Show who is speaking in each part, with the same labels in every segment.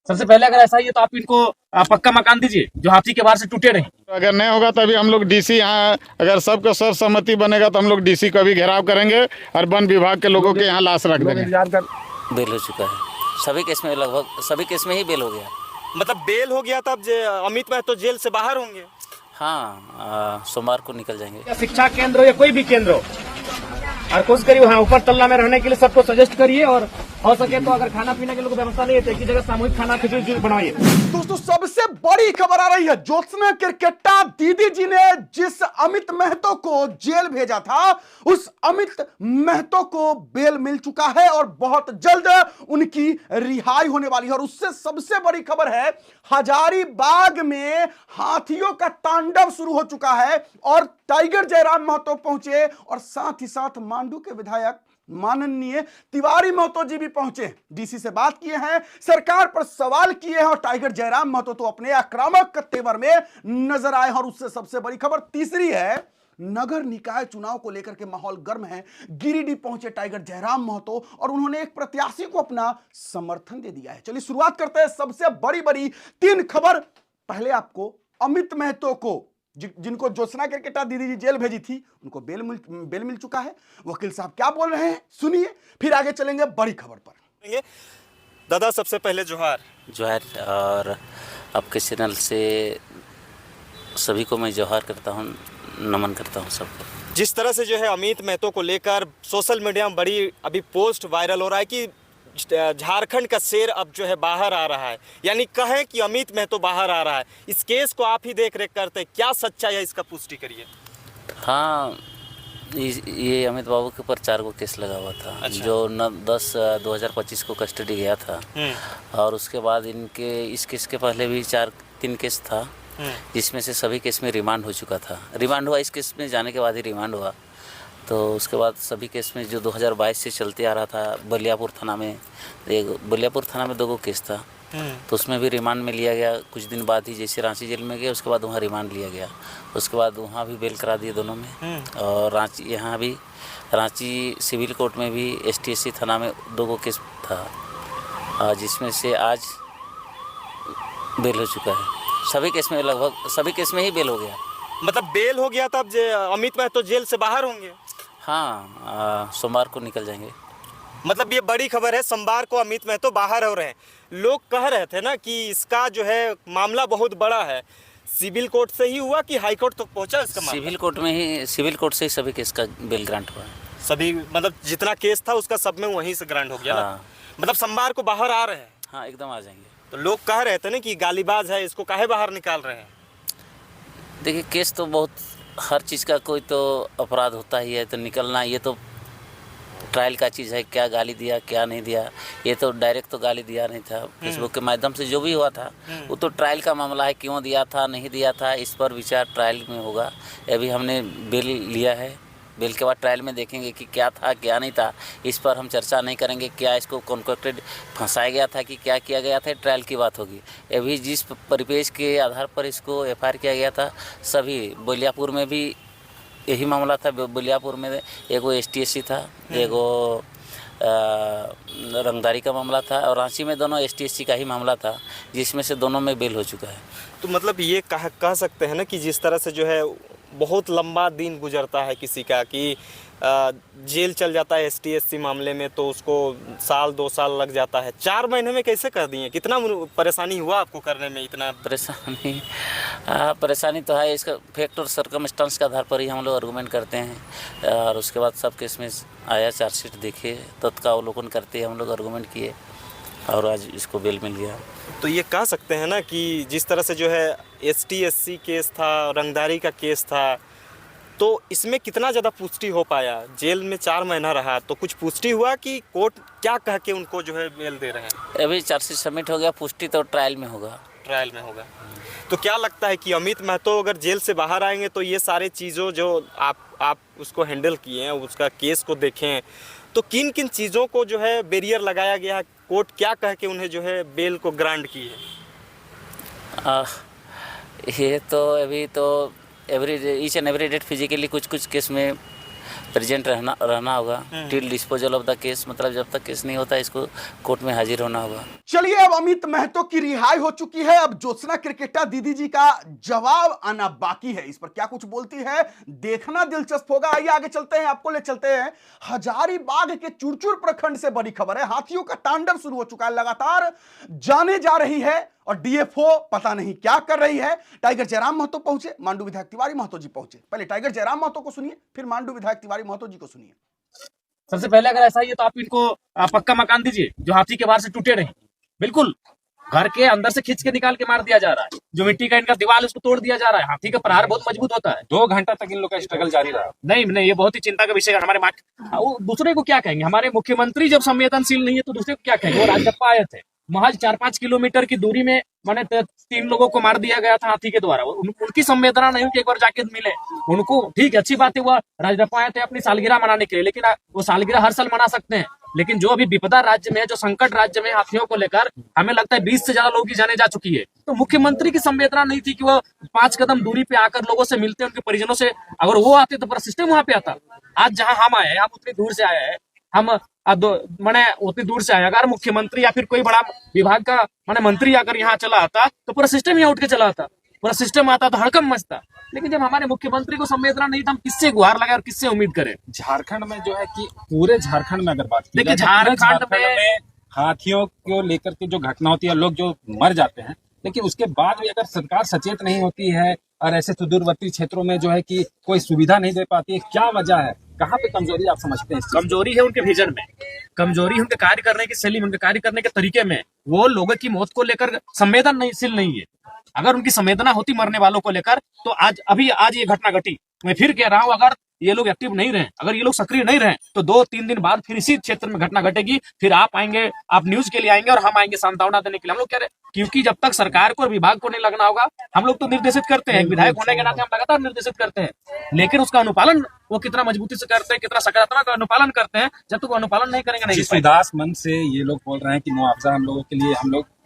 Speaker 1: सबसे पहले अगर ऐसा ही है तो आप इनको पक्का मकान दीजिए जो हाथी के बाहर से टूटे रहे।
Speaker 2: अगर नहीं होगा तभी हम लोग डीसी यहाँ, अगर सबका सर्वसम्मति बनेगा तो हम लोग डीसी का भी घेराव करेंगे और वन विभाग के लोगों के यहाँ लाश रख देंगे।
Speaker 3: बेल हो चुका है सभी केस में, लगभग सभी केस में ही बेल हो गया।
Speaker 4: मतलब बेल हो गया तब अमित महतो जेल से बाहर होंगे।
Speaker 3: हाँ, सोमवार को निकल जाएंगे।
Speaker 1: या शिक्षा केंद्र हो या कोई भी केंद्र हो, और कोशिश करिए वहाँ ऊपर तल्ला में रहने के लिए सबको सजेस्ट करिए, और हो सके तो अगर खाना पीने के लिए व्यवस्था नहीं है तो एक ही जगह सामूहिक खाना खिचड़ी बनवाइए।
Speaker 5: दोस्तों सबसे बड़ी खबर आ रही है, ज्योत्सना केरकेट्टा दीदी जी ने जिस अमित महतो को जेल भेजा था उस अमित महतो को बेल मिल चुका है और बहुत जल्द उनकी रिहाई होने वाली है। और उससे सबसे बड़ी खबर है, हजारीबाग में हाथियों का तांडव शुरू हो चुका है और टाइगर जयराम महतो पहुंचे और साथ ही साथ मांडू के विधायक माननीय तिवारी महतो जी भी पहुंचे, डीसी से बात किए हैं, सरकार पर सवाल किए हैं और टाइगर जयराम महतो तो अपने आक्रामक तेवर में नजर आए। और उससे सबसे बड़ी खबर तीसरी है, नगर निकाय चुनाव को लेकर के माहौल गर्म है। गिरिडीह पहुंचे टाइगर जयराम महतो और उन्होंने एक प्रत्याशी को अपना समर्थन दे दिया है। चलिए शुरुआत करते हैं सबसे बड़ी बड़ी तीन खबर। पहले आपको अमित महतो को, जिनको ज्योत्सना केरकेट्टा दीदी जी जेल भेजी थी, उनको बेल मिल चुका है। वकील साहब क्या बोल रहे हैं सुनिए, फिर आगे चलेंगे बड़ी खबर पर।
Speaker 4: दादा सबसे पहले जोहार।
Speaker 3: और आपके चैनल से सभी को मैं जोहार करता हूँ, नमन करता हूँ सबको।
Speaker 4: जिस तरह से जो है अमित महतो को लेकर सोशल मीडिया में बड़ी अभी पोस्ट वायरल हो रहा है कि झारखंड का शेर अब जो है बाहर आ रहा है, यानी कहें कि अमित महतो बाहर आ रहा है। इस केस को आप ही देख रेख करते हैं, क्या सच्चाई है इसका पुष्टि करिए।
Speaker 3: हाँ, ये अमित बाबू के ऊपर 4 गो केस लगा हुआ था। अच्छा। जो 10/10/2025 को कस्टडी गया था और उसके बाद इनके इस केस के पहले भी 3 केस था, जिसमें से सभी केस में रिमांड हो चुका था। रिमांड हुआ, इस केस में जाने के बाद ही रिमांड हुआ। तो उसके बाद सभी केस में जो 2022 से चलते आ रहा था, बलियापुर थाना में 2 गो केस था, तो उसमें भी रिमांड में लिया गया। कुछ दिन बाद ही जैसे रांची जेल में गए उसके बाद वहाँ रिमांड लिया गया, उसके बाद वहाँ भी बेल करा दिए दोनों में। और रांची, यहाँ भी रांची सिविल कोर्ट में भी STSC थाना में 2 गो केस था, जिसमें से आज बेल हो चुका है। सभी केस में, लगभग सभी केस में ही बेल हो गया।
Speaker 4: मतलब बेल हो गया तब अमित महतो जेल से बाहर होंगे।
Speaker 3: हाँ, सोमवार को निकल जाएंगे।
Speaker 4: मतलब ये बड़ी खबर है, सोमवार को अमित महतो बाहर हो रहे हैं। लोग कह रहे थे ना कि इसका जो है मामला बहुत बड़ा है, सिविल कोर्ट से ही हुआ कि हाई कोर्ट तक पहुंचा इसका मामला?
Speaker 3: सिविल कोर्ट से ही सभी केस का बेल ग्रांट हुआ है।
Speaker 4: सभी, मतलब जितना केस था उसका सब में वहीं से ग्रांट हो गया।
Speaker 3: हाँ।
Speaker 4: मतलब सोमवार को बाहर आ रहे हैं।
Speaker 3: हाँ, एकदम आ जाएंगे।
Speaker 4: तो लोग कह रहे थे ना कि गालीबाज है, इसको काहे बाहर निकाल रहे हैं।
Speaker 3: देखिए, केस तो बहुत, हर चीज़ का कोई तो अपराध होता ही है, तो निकलना ये तो ट्रायल का चीज़ है। क्या गाली दिया क्या नहीं दिया, ये तो डायरेक्ट तो गाली दिया नहीं था। फेसबुक के माध्यम से जो भी हुआ था वो तो ट्रायल का मामला है, क्यों दिया था नहीं दिया था इस पर विचार ट्रायल में होगा। अभी हमने बेल लिया है, बेल के बाद ट्रायल में देखेंगे कि क्या था क्या नहीं था। इस पर हम चर्चा नहीं करेंगे, क्या इसको कॉन्ट्रैक्टेड फंसाया गया था कि क्या किया गया था, ट्रायल की बात होगी। अभी जिस परिपेश के आधार पर इसको FIR किया गया था, सभी बलियापुर में भी यही मामला था। बलियापुर में एगो STSC था, एगो रंगदारी का मामला था, और रांची में दोनों STSC का ही मामला था, जिसमें से दोनों में बेल हो चुका है।
Speaker 4: तो मतलब ये कह सकते हैं ना कि जिस तरह से जो है बहुत लंबा दिन गुजरता है किसी का, कि जेल चल जाता है STSC मामले में तो उसको 1-2 साल लग जाता है, 4 महीने में कैसे कर दिए? कितना परेशानी हुआ आपको करने में? इतना
Speaker 3: परेशानी तो है। इसका फैक्ट और सर्कमस्टांस के आधार पर ही हम लोग आर्गूमेंट करते हैं, और उसके बाद सब केस में आया, चार्जशीट देखे, तत्काल अवलोकन करते हम लोग आर्गूमेंट किए और आज इसको बेल मिल गया।
Speaker 4: तो ये कह सकते हैं ना कि जिस तरह से जो है STSC केस था, रंगदारी का केस था, तो इसमें कितना ज़्यादा पुष्टि हो पाया? जेल में 4 महीना रहा तो कुछ पुष्टि हुआ कि कोर्ट क्या कह के उनको जो है बेल दे रहे हैं?
Speaker 3: अभी चार्जशीट सबमिट हो गया, पुष्टि तो ट्रायल में होगा।
Speaker 4: ट्रायल में होगा। तो क्या लगता है कि अमित महतो अगर जेल से बाहर आएंगे तो ये सारे चीज़ों जो आप उसको हैंडल किए हैं, उसका केस को देखें, तो किन किन चीज़ों को जो है बैरियर लगाया गया है? कोर्ट क्या कह के उन्हें जो है बेल को ग्रांट की है?
Speaker 3: ये तो अभी तो each and every date physically कुछ केस में प्रेजेंट रहना होगा till disposal of the case, मतलब जब तक केस नहीं होता इसको कोर्ट में हाजिर होना होगा।
Speaker 5: चलिए, अब अमित महतो की रिहाई हो चुकी है। अब ज्योत्सना क्रिकेटा दीदी जी का जवाब आना बाकी है। इस पर क्या कुछ बोलती है देखना दिलचस्प होगा। आइए आगे चलते हैं, आपको ले चलते हैं हजारीबाग के चुरचुर प्रखंड से बड़ी खबर है। हाथियों का तांडव शुरू हो चुका है, लगातार जाने जा रही है और डीएफओ पता नहीं क्या कर रही है। टाइगर जयराम महतो पहुंचे, मांडू विधायक तिवारी महतो जी पहुंचे। पहले टाइगर जयराम महतो को सुनिए, फिर मांडू विधायक तिवारी महतो जी को सुनिए।
Speaker 1: सबसे पहले अगर ऐसा ही है तो आप इनको पक्का मकान दीजिए जो हाथी के वार से टूटे नहीं। बिल्कुल घर के अंदर से खींच के निकाल के मार दिया जा रहा है। जो मिट्टी का इनका दीवार उसको तोड़ दिया जा रहा है। हाथी का प्रहार बहुत मजबूत होता है।
Speaker 6: 2 घंटा तक इन लोग का स्ट्रगल जारी रहा।
Speaker 1: नहीं, ये बहुत ही चिंता का विषय है। हमारे वो दूसरे को क्या कहेंगे? हमारे मुख्यमंत्री जब संवेदनशील नहीं है तो दूसरे को क्या कहेंगे? वो राजगप्पा आए थे, महज 4-5 किलोमीटर की दूरी में मैंने 3 लोगों को मार दिया गया था हाथी के द्वारा। उनकी संवेदना नहीं कि एक बार जाके मिले उनको। ठीक, अच्छी बात है, वो राजगप्पा आए थे अपनी सालगिरह मनाने के लिए, लेकिन वो सालगिरह हर साल मना सकते हैं। लेकिन जो अभी विपदा राज्य में है, जो संकट राज्य में हाथियों को लेकर हमें लगता है 20 से ज्यादा लोगों की जाने जा चुकी है। तो मुख्यमंत्री की संवेदना नहीं थी कि वो 5 कदम दूरी पे आकर लोगों से मिलते, उनके परिजनों से। अगर वो आते तो पूरा सिस्टम वहां पे आता। आज जहां हम आए हैं, हम उतनी दूर से आए हैं, हम मैंने उतनी दूर से आया। अगर मुख्यमंत्री या फिर कोई बड़ा विभाग का मंत्री अगर यहाँ चला आता तो पूरा सिस्टम यहाँ उठ के चला आता, पूरा सिस्टम आता तो हड़कम मचता। लेकिन जब हमारे मुख्यमंत्री को संवेदना नहीं था, हम किससे गुहार लगाए और किससे उम्मीद करें?
Speaker 6: झारखंड में जो है कि पूरे झारखंड में अगर बात की
Speaker 1: देखिए,
Speaker 6: जाए तो पूरे
Speaker 1: झारखंड में
Speaker 6: हाथियों को लेकर के जो घटना होती है, लोग जो मर जाते हैं, लेकिन उसके बाद भी अगर सरकार सचेत नहीं होती है और ऐसे सुदूरवर्ती क्षेत्रों में जो है कि कोई सुविधा नहीं दे पाती है, क्या वजह है? कहाँ पे कमजोरी आप समझते हैं?
Speaker 1: कमजोरी है उनके विजन में, कमजोरी उनके कार्य करने की शैली में, उनके कार्य करने के तरीके में। वो लोगों की मौत को लेकर संवेदनशील नहीं है। अगर उनकी संवेदना होती मरने वालों को लेकर तो आज ये घटना घटी। मैं फिर कह रहा हूं, अगर ये लोग एक्टिव नहीं रहे, अगर ये लोग सक्रिय नहीं रहे तो 2-3 दिन बाद फिर इसी क्षेत्र में घटना घटेगी। फिर आप आएंगे, आप न्यूज के लिए आएंगे और हम आएंगे सांत्वना देने के लिए। हम लोग कह रहे हैं क्योंकि जब तक सरकार को और विभाग को नहीं लगना होगा, हम लोग तो निर्देशित करते हैं। विधायक होने के नाते हम लगातार निर्देशित करते हैं, लेकिन उसका अनुपालन वो कितना मजबूती से करते हैं, कितना सकारात्मक अनुपालन करते हैं। जब तक वो अनुपालन नहीं करेंगे नहीं।
Speaker 6: जिस उदास मन से ये लोग बोल रहे हैं कि मुआवजा हम लोगों के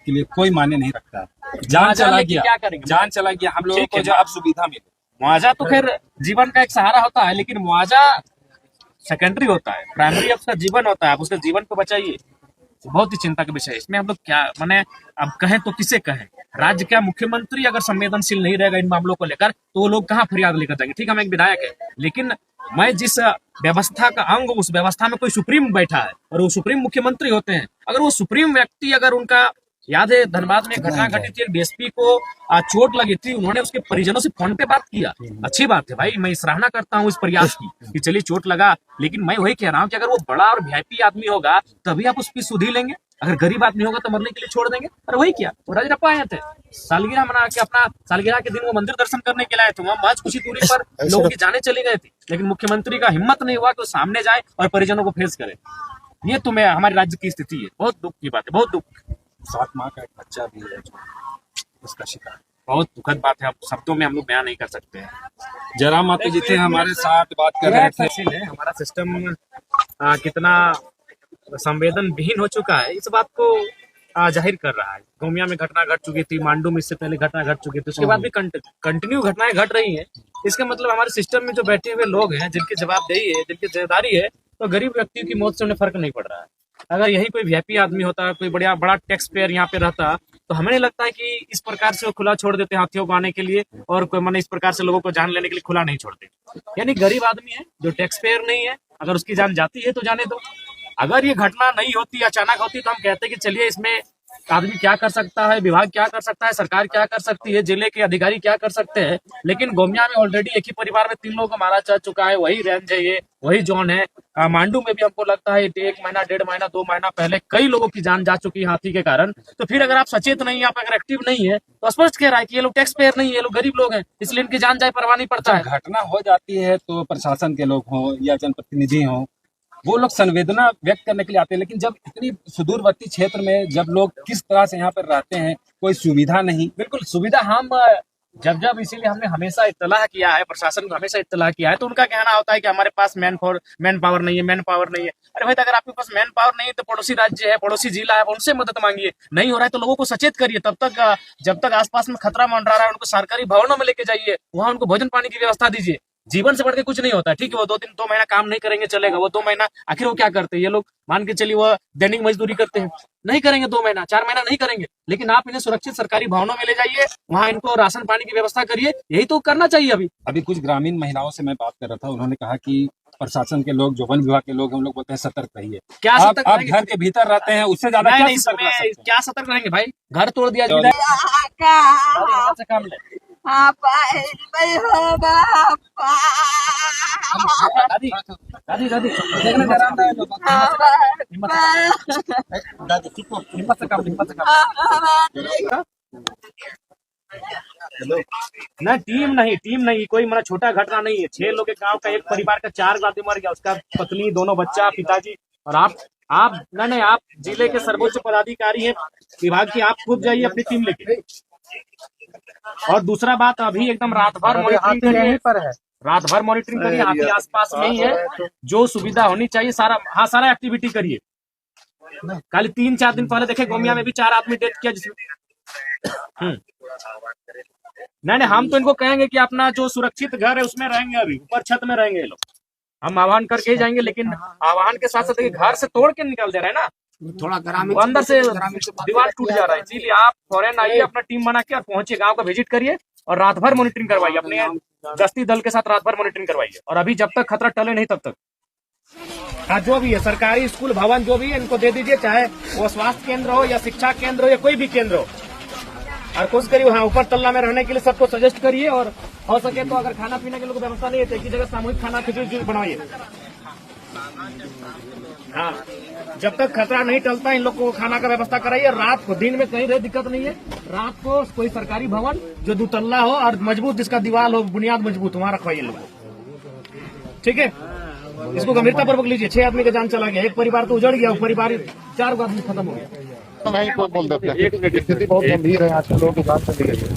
Speaker 6: लिए कोई मायने नहीं रखता है। जान चला गया,
Speaker 1: क्या करेंगे?
Speaker 6: जान चला गया, हम लोगों को जो अब सुविधा मिले।
Speaker 1: मुआवजा तो खैर जीवन का एक सहारा होता है, लेकिन मुआवजा सेकेंडरी होता है, प्राइमरी आपका जीवन होता है। आप उसके जीवन को बचाइए। बहुत ही चिंता का विषय है। इसमें हम लोग क्या अब कहें तो किसे कहें? राज्य का मुख्यमंत्री अगर संवेदनशील नहीं रहेगा इन मामलों को लेकर तो वो लोग कहाँ फरियाद लेकर जाएंगे? ठीक, हम एक विधायक है, लेकिन मैं जिस व्यवस्था का अंग, उस व्यवस्था में कोई सुप्रीम बैठा है और वो सुप्रीम मुख्यमंत्री होते हैं। अगर वो सुप्रीम व्यक्ति, अगर उनका याद है धनबाद में एक घटना घटी थी, एक डीएसपी को चोट लगी थी, उन्होंने उसके परिजनों से फोन पे बात किया। अच्छी बात है भाई, मैं सराहना करता हूँ इस प्रयास की कि चलिए चोट लगा। लेकिन मैं वही कह रहा हूँ कि अगर वो बड़ा और वीआईपी आदमी होगा तभी आप उसकी सुधि लेंगे। अगर गरीब आदमी होगा तो मरने के लिए छोड़ देंगे। और वही किया, वो राजगप्पा आए थे, सालगिरह मना के अपना सालगिरह के दिन वो मंदिर दर्शन करने के लिए आए थे। वहां महज कुछ ही दूरी पर लोगों की जाने चली गई थी, लेकिन मुख्यमंत्री का हिम्मत नहीं हुआ कि वो सामने जाए और परिजनों को फेस करे। ये तो हमारे राज्य की स्थिति है। बहुत दुख की बात है, बहुत दुख।
Speaker 6: 7 माह का एक बच्चा भी है जो उसका शिकार।
Speaker 1: बहुत दुखद बात है, शब्दों में हम लोग बयान नहीं कर सकते हैं।
Speaker 6: जयराम महतो जी थे हमारे साथ, बात कर रहे थे।
Speaker 1: हमारा सिस्टम कितना संवेदन विहीन हो चुका है, इस बात को जाहिर कर रहा है। गोमिया में घटना घट चुकी थी, मांडू में इससे पहले घटना घट चुकी थी, उसके बाद भी कंटिन्यू घटनाएं घट रही हैं। इसका मतलब हमारे सिस्टम में जो बैठे हुए लोग हैं, जिनकी जवाबदेही है, जिनकी जिम्मेदारी है, तो गरीब व्यक्तियों की मौत से उन्हें फर्क नहीं पड़ रहा है। अगर यही कोई वीआईपी आदमी होता, कोई बड़ा टैक्स पेयर यहाँ पे रहता, तो हमें नहीं लगता है कि इस प्रकार से वो खुला छोड़ देते हाथियों को आने के लिए, और कोई इस प्रकार से लोगों को जान लेने के लिए खुला नहीं छोड़ते। यानी गरीब आदमी है जो टैक्स पेयर नहीं है, अगर उसकी जान जाती है तो जाने दो। अगर ये घटना नहीं होती, अचानक होती, तो हम कहते हैं कि चलिए इसमें आदमी क्या कर सकता है, विभाग क्या कर सकता है, सरकार क्या कर सकती है, जिले के अधिकारी क्या कर सकते हैं। लेकिन गोमिया में ऑलरेडी एक ही परिवार में 3 लोगों को मारा जा चुका है। वही रेंज है, ये वही जोन है। मांडू में भी हमको लगता है 1 महीना, 1.5 महीना, 2 महीना पहले कई लोगों की जान जा चुकी है हाथी के कारण। तो फिर अगर आप सचेत नहीं है, आप अगर एक्टिव नहीं है, तो स्पष्ट कह रहा है कि ये लोग टैक्स पेयर नहीं है, ये लोग गरीब लोग हैं, इसलिए इनकी जान जाए परवाह नहीं पड़ता है।
Speaker 6: घटना हो जाती है तो प्रशासन के लोग हों या जनप्रतिनिधि हों, वो लोग संवेदना व्यक्त करने के लिए आते हैं। लेकिन जब इतनी सुदूरवर्ती क्षेत्र में जब लोग किस तरह से यहाँ पर रहते हैं, कोई सुविधा नहीं।
Speaker 1: बिल्कुल सुविधा हम जब इसीलिए हमने हमेशा इत्तला किया है, प्रशासन को हमेशा इत्तला किया है, तो उनका कहना होता है कि हमारे पास मैन पावर नहीं है, मैन पावर नहीं है। अरे भाई, अगर आपके पास मैन पावर नहीं है तो पड़ोसी राज्य है, पड़ोसी जिला है, उनसे मदद मांगिए। नहीं हो रहा है तो लोगों को सचेत करिए। तब तक जब तक आसपास में खतरा मंडरा रहा है, उनको सरकारी भवनों में लेके जाइए, वहां उनको भोजन पानी की व्यवस्था दीजिए। जीवन से बढ़ के कुछ नहीं होता है। ठीक है, वो 2 महीना काम नहीं करेंगे चलेगा, वो 2 महीना आखिर वो क्या करते हैं ये लोग? मान के चलिए वो दैनिक मजदूरी करते हैं, नहीं करेंगे 2 महीना 4 महीना नहीं करेंगे, लेकिन आप इन्हें सुरक्षित सरकारी भवनों में ले जाइए, वहां इनको राशन पानी की व्यवस्था करिए, यही तो करना चाहिए।
Speaker 6: अभी कुछ ग्रामीण महिलाओं से मैं बात कर रहा था, उन्होंने कहा कि प्रशासन के लोग, जो वन विभाग के लोग, हम लोग बोलते हैं सतर्क रहिए।
Speaker 1: क्या
Speaker 6: आप
Speaker 1: सतर्क
Speaker 6: आप
Speaker 1: रहेंगे?
Speaker 6: घर के भीतर रहते हैं, उससे ज्यादा
Speaker 1: नहीं
Speaker 6: क्या
Speaker 1: नहीं,
Speaker 6: सतर्क रह सकते हैं?
Speaker 1: क्या सतर्क रहेंगे भाई? घर तोड़ दिया
Speaker 6: चलो।
Speaker 1: यहाँ से काम ले। दादी दादी दादी देखने जरा आता है लोग। दादी ठीक हो, हिम्मत से काम, हिम्मत से काम। ना टीम नहीं, कोई मतलब छोटा घटना नहीं है। 6 लोग के गांव का, एक परिवार का 4 आदमी मर गया, उसका पत्नी, दोनों बच्चा, पिताजी। और आप नहीं, आप जिले के सर्वोच्च पदाधिकारी हैं विभाग की, आप खुद जाइए अपनी टीम लेके। और दूसरा बात, अभी एकदम रात भर मॉनिटरिंग करिए, रात भर मॉनिटरिंग करिए, हाथी आसपास में ही है, जो सुविधा होनी चाहिए सारा एक्टिविटी करिए। कल 3-4 दिन पहले देखे गोमिया में भी 4 आदमी डेथ किया, जिसमें नहीं, हम तो इनको कहेंगे कि अपना जो सुरक्षित घर है उसमें रहेंगे, अभी ऊपर छत में रहेंगे ये लोग। हम आह्वान करके ही जाएंगे, लेकिन आह्वान के साथ साथ घर से तोड़ के निकल दे रहे हैं ना, थोड़ा ग्रामीण अंदर से दीवार टूट जा रहा है। इसीलिए आप फौरन आइए, अपना टीम बना के और पहुंचे, गांव का विजिट करिए और रात भर मॉनिटरिंग करवाइए, अपने गश्ती दल के साथ रात भर मॉनिटरिंग करवाइए। और अभी जब तक खतरा टले नहीं तब तक हाँ, जो भी है सरकारी स्कूल भवन जो भी है इनको दे दीजिए, चाहे वो स्वास्थ्य केंद्र हो या शिक्षा केंद्र हो या कोई भी केंद्र हो। और कोशिश करिए हाँ ऊपर तल्ला में रहने के लिए सबको सजेस्ट करिए, और हो सके तो अगर खाना पीने के लोग व्यवस्था नहीं है तो एक ही जगह सामूहिक खाना खिचड़ी बनवाइए। हाँ, जब तक खतरा नहीं टलता इन लोग को खाना का व्यवस्था कराइए। रात को, दिन में कहीं रहे दिक्कत नहीं है, रात को कोई सरकारी भवन जो 2 तल्ला हो और मजबूत, जिसका दीवार हो, बुनियाद मजबूत, वहां रखवाइए लोग, ठीक है। इसको गंभीरता पूर्वक लीजिए। 6 आदमी का जान चला गया, एक परिवार तो उजड़ गया, परिवार 4 आदमी खत्म हो गया।
Speaker 2: वहीं को बोल देते हैं, स्थिति बहुत गंभीर है, आजकल लोगों की बात चली गई है।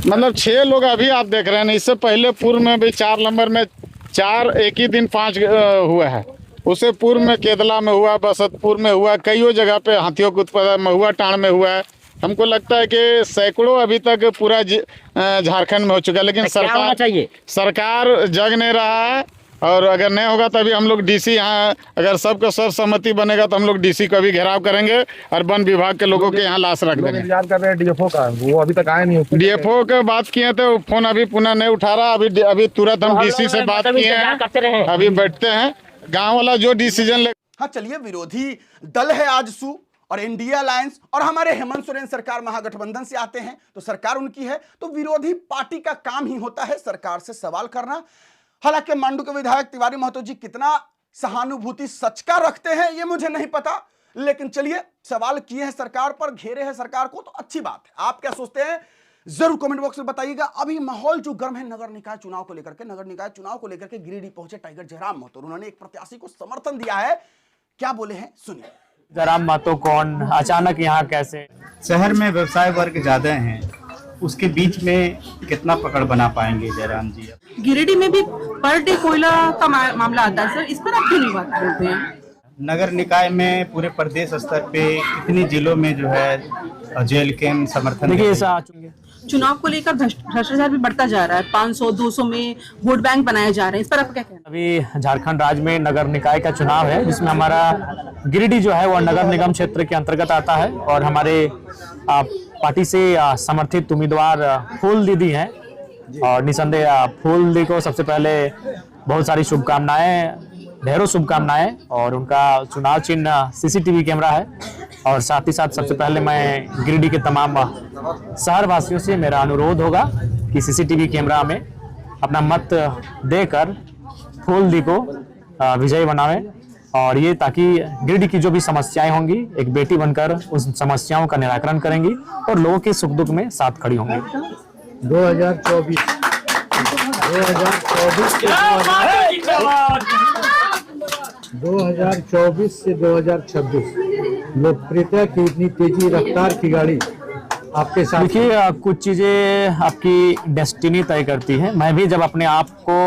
Speaker 2: मतलब 6 लोग अभी आप देख रहे हैं, इससे पहले पूर्व में भी 4 नंबर में 4 एक ही दिन 5 हुआ है। उससे पूर्व में केदला में हुआ, बसतपुर में हुआ, कईयों जगह पे हाथियों के उत्पादन में हुआ, टाण में हुआ है। हमको लगता है कि सैकड़ों अभी तक पूरा झारखंड में हो चुका है, लेकिन सरकार जग नहीं रहा है। और अगर नहीं होगा तो अभी हम लोग डीसी यहाँ, अगर सबका सर्वसम्मति बनेगा तो हम लोग डीसी का भी घेराव करेंगे और वन विभाग के लोगों के यहाँ लाश रख देंगे।
Speaker 7: इंतजार कर रहे हैं डीएफओ का, वो अभी तक आया नहीं।
Speaker 2: डीएफओ के बात किए थे, फोन अभी पुनः नहीं उठा रहा। अभी तुरंत हम डीसी से बात किए हैं, अभी बैठते हैं, गाँव वाला जो डिसीजन ले।
Speaker 5: हाँ चलिए, विरोधी दल है आजसू और एनडीए अलायंस, और हमारे हेमंत सोरेन सरकार महागठबंधन से आते हैं, तो सरकार उनकी है, तो विरोधी पार्टी का काम ही होता है सरकार से सवाल करना। हालांकि मांडू के विधायक तिवारी महतो जी कितना सहानुभूति सच का रखते हैं ये मुझे नहीं पता, लेकिन चलिए, सवाल किए हैं सरकार पर, घेरे हैं सरकार को, तो अच्छी बात है। आप क्या सोचते हैं जरूर कमेंट बॉक्स में बताइएगा। अभी माहौल जो गर्म है नगर निकाय चुनाव को लेकर के गिरिडीह पहुंचे टाइगर जयराम महतो, उन्होंने एक प्रत्याशी को समर्थन दिया है, क्या बोले हैं सुनिए।
Speaker 8: जयराम महतो कौन, अचानक यहाँ कैसे?
Speaker 9: शहर में व्यवसाय वर्ग ज्यादा हैं, उसके बीच में कितना पकड़ बना पाएंगे जयराम जी?
Speaker 10: गिरिडीह में भी पर डे कोयला का मामला आता है सर, इस पर आप क्यों नहीं बात करते हैं?
Speaker 9: नगर निकाय में पूरे प्रदेश स्तर पे कितने जिलों में जो है जेल कैंप समर्थन?
Speaker 8: देखिए,
Speaker 10: चुनाव को लेकर भ्रष्टाचार भी बढ़ता जा रहा है, 500-200 में वोट बैंक बनाए जा रहे हैं, इस पर आप क्या कहना?
Speaker 8: अभी झारखंड राज्य में नगर निकाय का चुनाव है, जिसमें हमारा गिरिडीह जो है वो नगर निगम क्षेत्र के अंतर्गत आता है, और हमारे पार्टी से समर्थित उम्मीदवार फूल दीदी हैं, और निसंदेह फूल दी को सबसे पहले बहुत सारी शुभकामनाएं, ढेरों शुभकामनाएं। और उनका चुनाव चिन्ह सीसीटीवी कैमरा है, और साथ ही साथ सबसे पहले मैं गिरिडीह के तमाम शहर वासियों से मेरा अनुरोध होगा कि सीसीटीवी कैमरा में अपना मत देकर फूल दी को विजयी बनावें, और ये ताकि गिरिडीह की जो भी समस्याएं होंगी एक बेटी बनकर उस समस्याओं का निराकरण करेंगी और लोगों के सुख दुख में साथ खड़ी होंगी।
Speaker 7: 2024 से 2026 लोकप्रियता की इतनी तेजी रफ्तार की गाड़ी आपके साथ?
Speaker 8: देखिए, कुछ चीजें आपकी डेस्टिनी तय करती है। मैं भी जब अपने आप को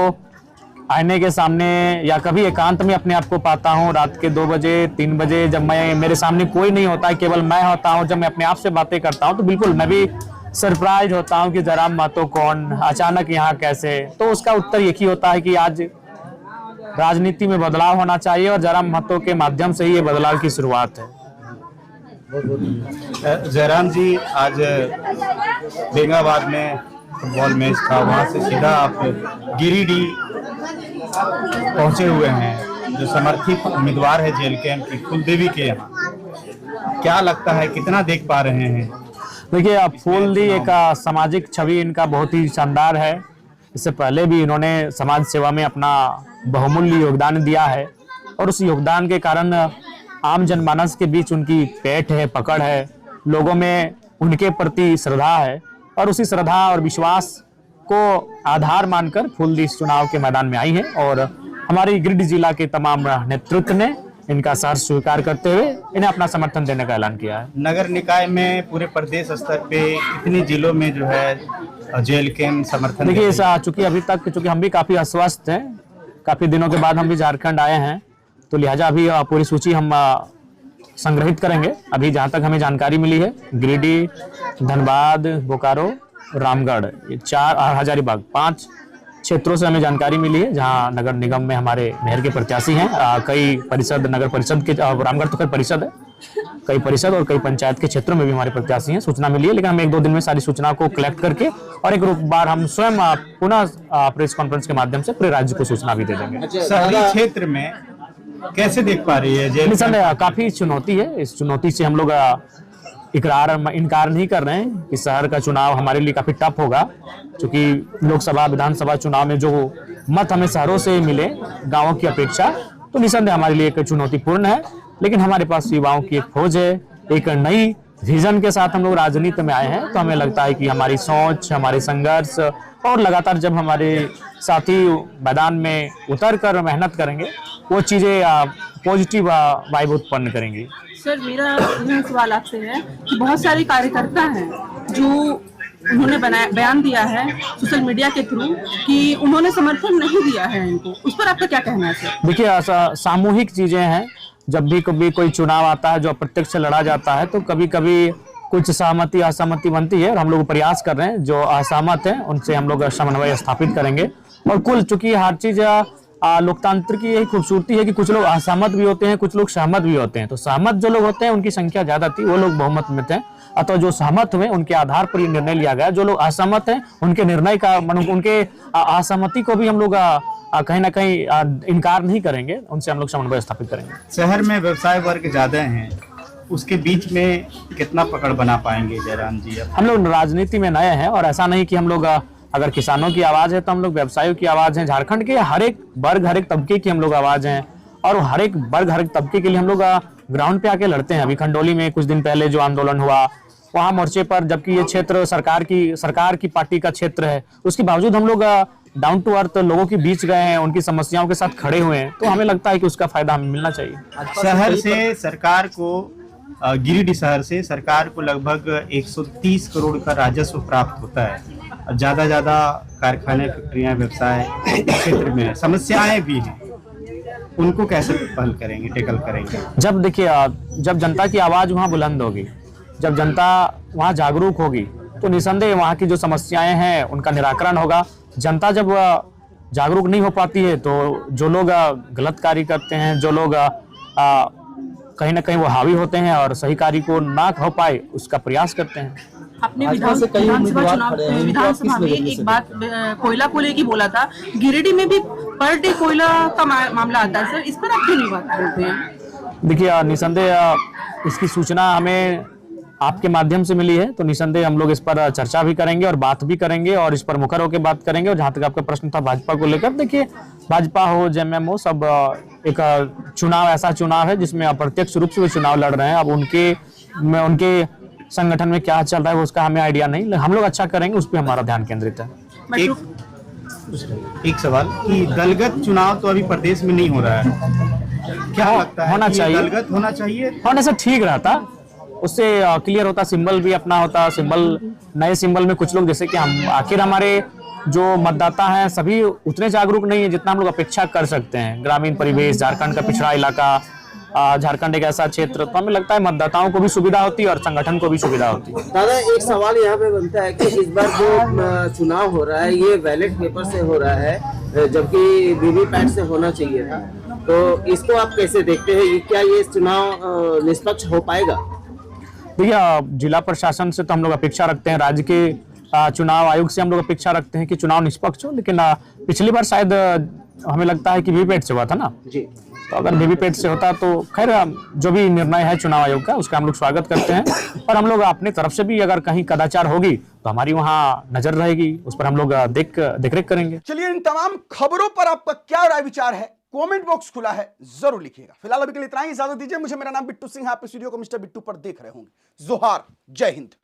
Speaker 8: आईने के सामने या कभी एकांत में अपने आप को पाता हूँ, रात के 2 बजे 3 बजे, जब मेरे सामने कोई नहीं होता है, केवल मैं होता हूँ, जब मैं अपने आप से बातें करता हूँ, तो बिल्कुल मैं भी सरप्राइज होता हूँ कि जयराम महतो कौन, अचानक यहाँ कैसे। तो उसका उत्तर एक ही होता है कि आज राजनीति में बदलाव होना चाहिए और जयराम महतो के माध्यम से ही ये बदलाव की शुरुआत है।
Speaker 9: जयराम जी, आज बेंगाबाद में फुटबॉल मैच था, वहाँ से सीधा आप गिरिडीह पहुंचे हुए हैं, जो समर्थित उम्मीदवार है जेल कैंप की फूलदेवी के यहाँ। क्या लगता है, कितना देख पा रहे हैं?
Speaker 8: देखिए, अब फूलदेवी एक सामाजिक छवि इनका बहुत ही शानदार है। इससे पहले भी इन्होंने समाज सेवा में अपना बहुमूल्य योगदान दिया है और उस योगदान के कारण आम जनमानस के बीच उनकी पैठ है, पकड़ है, लोगों में उनके प्रति श्रद्धा है और उसी श्रद्धा और विश्वास को आधार मानकर फूलदेवी इस चुनाव के मैदान में आई है और हमारे गिरिडीह जिला के तमाम नेतृत्व ने इनका सहर्ष स्वीकार करते हुए इन्हें अपना समर्थन देने का ऐलान किया है।
Speaker 9: नगर निकाय में पूरे प्रदेश स्तर पे कितनी जिलों में जो है जेल कैंप समर्थन?
Speaker 8: देखिए, चूंकि अभी तक चूंकि हम भी काफी अस्वस्थ हैं, काफी दिनों के बाद हम भी झारखंड आए हैं, तो लिहाजा अभी पूरी सूची हम संग्रहित करेंगे। अभी जहां तक हमें जानकारी मिली है, गिरिडीह, धनबाद, बोकारो, रामगढ़, ये 4 और हजारीबाग 5 क्षेत्रों से हमें जानकारी मिली है जहां नगर निगम में हमारे मेयर के प्रत्याशी हैं। कई परिषद, नगर परिषद के, रामगढ़ तो खैर परिषद है, कई परिषद और कई पंचायत के क्षेत्रों में भी हमारे प्रत्याशी हैं। सूचना मिली है, लेकिन हम 1-2 दिन में सारी सूचना को कलेक्ट करके और एक बार हम स्वयं पुनः प्रेस कॉन्फ्रेंस के माध्यम से पूरे राज्य को सूचना भी दे देंगे।
Speaker 9: शहरी क्षेत्र में कैसे देख पा रही है जेल?
Speaker 8: काफी चुनौती है। इस चुनौती से हम लोग इनकार नहीं कर रहे हैं कि शहर का चुनाव हमारे लिए काफी टफ होगा, क्योंकि लोकसभा, विधानसभा चुनाव में जो मत हमें शहरों से मिले गांवों की अपेक्षा, तो निसंदेह हमारे लिए एक चुनौतीपूर्ण है। लेकिन हमारे पास युवाओं की एक फौज है, एक नई विजन के साथ हम लोग राजनीति में आए हैं, तो हमें लगता है कि हमारी सोच, हमारे संघर्ष और लगातार जब हमारे साथी मैदान में उतर कर मेहनत करेंगे, वो चीजें पॉजिटिव वाइब उत्पन्न करेंगी।
Speaker 10: सर, मेरा यह सवाल आपसे है कि बहुत सारे कार्यकर्ता हैं जो उन्होंने बयान दिया है सोशल मीडिया के थ्रू कि उन्होंने समर्थन नहीं दिया है इनको, उस पर आपका क्या कहना है सर?
Speaker 8: देखिए, सामूहिक चीजें हैं। जब भी कभी कोई चुनाव आता है जो अप्रत्यक्ष लड़ा जाता है, तो कभी कभी कुछ सहमति असहमति बनती है और हम लोग प्रयास कर रहे हैं जो असहमत हैं उनसे हम लोग समन्वय स्थापित करेंगे। और कुल, चूंकि हर चीज लोकतंत्र की यही खूबसूरती है कि कुछ लोग असहमत भी होते हैं, कुछ लोग सहमत भी होते हैं। तो सहमत जो लोग होते हैं उनकी संख्या ज्यादा थी, वो लोग बहुमत में थे, अथवा जो सहमत हुए उनके आधार पर ये निर्णय लिया गया। जो लोग असहमत हैं उनके निर्णय का, उनके असहमति को भी हम लोग कहीं ना कहीं इनकार नहीं करेंगे, उनसे हम लोग समन्वय स्थापित करेंगे।
Speaker 9: शहर में व्यवसाय वर्ग ज्यादा हैं, उसके बीच में कितना पकड़ बना पाएंगे जयराम जी?
Speaker 8: हम लोग राजनीति में नए हैं और ऐसा नहीं कि हम लोग अगर किसानों की आवाज है तो हम लोग व्यवसायियों की आवाज है। झारखंड के हर एक वर्ग, हर एक तबके की हम लोग आवाज हैं और हर एक वर्ग, हर एक तबके के लिए हम लोग ग्राउंड पे आके लड़ते हैं। अभी खंडोली में कुछ दिन पहले जो आंदोलन हुआ, वहाँ मोर्चे पर, जबकि ये क्षेत्र सरकार की पार्टी का क्षेत्र है, उसके बावजूद हम लोग डाउन टू अर्थ लोगों के बीच गए हैं, उनकी समस्याओं के साथ खड़े हुए हैं। तो हमें लगता है कि उसका फायदा हमें मिलना चाहिए।
Speaker 9: शहर से सरकार को, गिरिडीह शहर से सरकार को लगभग 130 करोड़ का राजस्व प्राप्त होता है। ज्यादा कारखाने, फैक्ट्रियां, व्यवसाय क्षेत्र में समस्याएं भी हैं, उनको कैसे पहल करेंगे, टैकल करेंगे?
Speaker 8: जब देखिए, जब जनता की आवाज वहाँ बुलंद होगी, जब जनता वहाँ जागरूक होगी, तो निसंदेह वहाँ की जो समस्याएं हैं उनका निराकरण होगा। जनता जब जागरूक नहीं हो पाती है तो जो लोग गलत कार्य करते हैं, जो लोग कहीं ना कहीं वो हावी होते हैं और सही कार्य को ना हो पाए उसका प्रयास करते हैं।
Speaker 10: अपने विधानसभा में एक बात कोयला को लेकर बोला था, गिरिडीह में भी पर डे कोयला का मामला आता है सर, इस पर आप क्यों नहीं बात करते हैं?
Speaker 8: देखिए, निसंदेह इसकी सूचना हमें आपके माध्यम से मिली है, तो निसंदेह हम लोग इस पर चर्चा भी करेंगे और बात भी करेंगे और इस पर मुखर होकर बात करेंगे। और जहां तक आपका प्रश्न था भाजपा को लेकर, देखिए, भाजपा हो, जेएमएम हो, सब एक चुनाव ऐसा चुनाव है जिसमें अप्रत्यक्ष रूप से वो चुनाव लड़ रहे हैं। अब उनके संगठन में क्या चल रहा है उसका हमें आइडिया नहीं, हम लोग अच्छा करेंगे, उस पर हमारा ध्यान केंद्रित है।
Speaker 9: एक सवाल कि दलगत चुनाव तो अभी प्रदेश में नहीं हो रहा है, क्या लगता है?
Speaker 8: होना चाहिए,
Speaker 9: दलगत होना चाहिए,
Speaker 8: होने से ठीक रहता, उससे क्लियर होता, सिंबल भी अपना होता, सिंबल, नए सिंबल में कुछ लोग, जैसे कि हम, आखिर हमारे जो मतदाता हैं सभी उतने जागरूक नहीं है जितना हम लोग अपेक्षा कर सकते हैं। ग्रामीण परिवेश, झारखंड का पिछड़ा इलाका, झारखंड एक ऐसा क्षेत्र, तो हमें लगता है मतदाताओं को भी सुविधा होती है और संगठन को भी सुविधा होती है।
Speaker 11: दादा, एक सवाल यहाँ पे बनता है कि इस बार जो चुनाव हो रहा है ये बैलेट पेपर से हो रहा है, जबकि वीवीपैट से होना चाहिए था, तो इसको आप कैसे देखते हैं? क्या ये चुनाव निष्पक्ष हो पाएगा?
Speaker 8: देखिए, जिला प्रशासन से तो हम लोग अपेक्षा रखते हैं, राज्य के चुनाव आयोग से हम लोग अपेक्षा रखते हैं कि चुनाव निष्पक्ष हो, लेकिन पिछली बार शायद हमें लगता है कि वीवीपैट से हुआ था ना
Speaker 11: जी।
Speaker 8: तो अगर वीवीपैट से होता तो खैर जो भी निर्णय है चुनाव आयोग का उसका हम लोग स्वागत करते हैं, और हम लोग अपनी तरफ से भी अगर कहीं कदाचार होगी तो हमारी वहाँ नजर रहेगी, उस पर हम लोग देखरेख करेंगे।
Speaker 5: चलिए, इन तमाम खबरों पर आपका क्या राय विचार है, कमेंट बॉक्स खुला है, जरूर लिखिएगा। फिलहाल अभी के लिए इतना ही, इजाजत दीजिए। मुझे, मेरा नाम बिट्टू सिंह है, आप इस वीडियो को मिस्टर बिट्टू पर देख रहे होंगे। जोहार, जय हिंद।